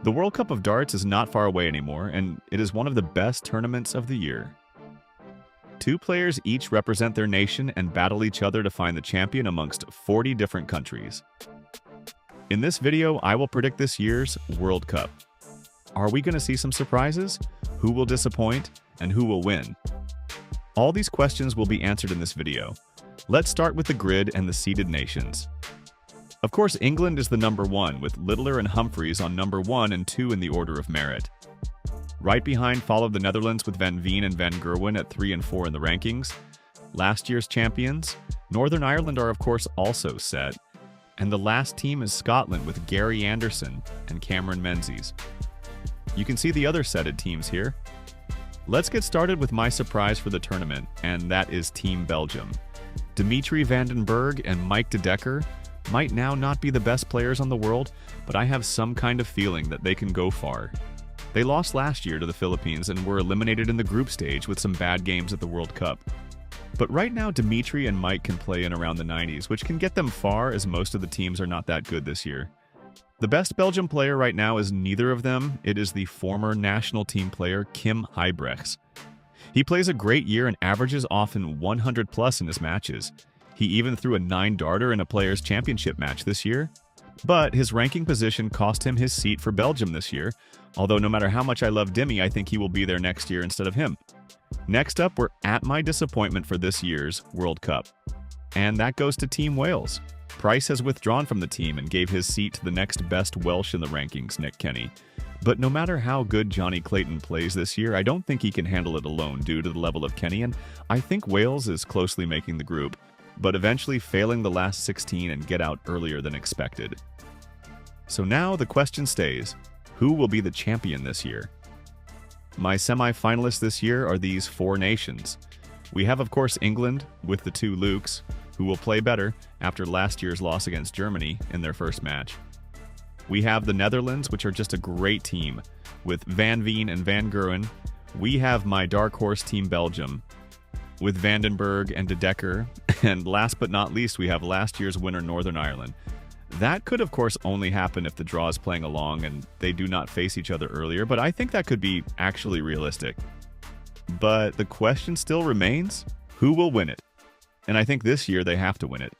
The World Cup of Darts is not far away anymore, and it is one of the best tournaments of the year. Two players each represent their nation and battle each other to find the champion amongst 40 different countries. In this video, I will predict this year's World Cup. Are we going to see some surprises? Who will disappoint? And who will win? All these questions will be answered in this video. Let's start with the grid and the seeded nations. Of course, England is the number one, with Littler and Humphries on number 1 and 2 in the order of merit. Right behind follow the Netherlands with Van Veen and Van Gerwen at 3 and 4 in the rankings. Last year's champions, Northern Ireland, are of course also set. And the last team is Scotland with Gary Anderson and Cameron Menzies. You can see the other setted teams here. Let's get started with my surprise for the tournament, and that is Team Belgium. Dimitri van den Bergh and Mike de Decker might now not be the best players on the world, but I have some kind of feeling that they can go far. They lost last year to the Philippines and were eliminated in the group stage with some bad games at the World Cup. But right now, Dimitri and Mike can play in around the 90s, which can get them far as most of the teams are not that good this year. The best Belgium player right now is neither of them. It is the former national team player Kim Huybrechts. He plays a great year and averages often 100 plus in his matches. He even threw a 9-darter in a Players' Championship match this year. But his ranking position cost him his seat for Belgium this year, although no matter how much I love Dimmy, I think he will be there next year instead of him. Next up, we're at my disappointment for this year's World Cup. And that goes to Team Wales. Price has withdrawn from the team and gave his seat to the next best Welsh in the rankings, Nick Kenny. But no matter how good Johnny Clayton plays this year, I don't think he can handle it alone due to the level of Kenny, and I think Wales is closely making the group, but eventually failing the last 16 and get out earlier than expected. So now the question stays, who will be the champion this year? My semi-finalists this year are these 4 nations. We have, of course, England with the 2 Lukes, who will play better after last year's loss against Germany in their first match. We have the Netherlands, which are just a great team, with Van Veen and Van Gerwen. We have my dark horse Team Belgium, with Van den Bergh and de Decker. And last but not least, we have last year's winner Northern Ireland. That could, of course, only happen if the draw is playing along and they do not face each other earlier, but I think that could be actually realistic. But the question still remains, who will win it? And I think this year they have to win it.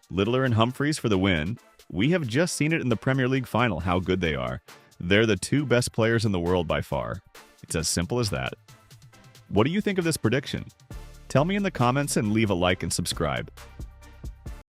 Littler and Humphries for the win. We have just seen it in the Premier League final how good they are. They're the 2 best players in the world by far. It's as simple as that. What do you think of this prediction? Tell me in the comments and leave a like and subscribe.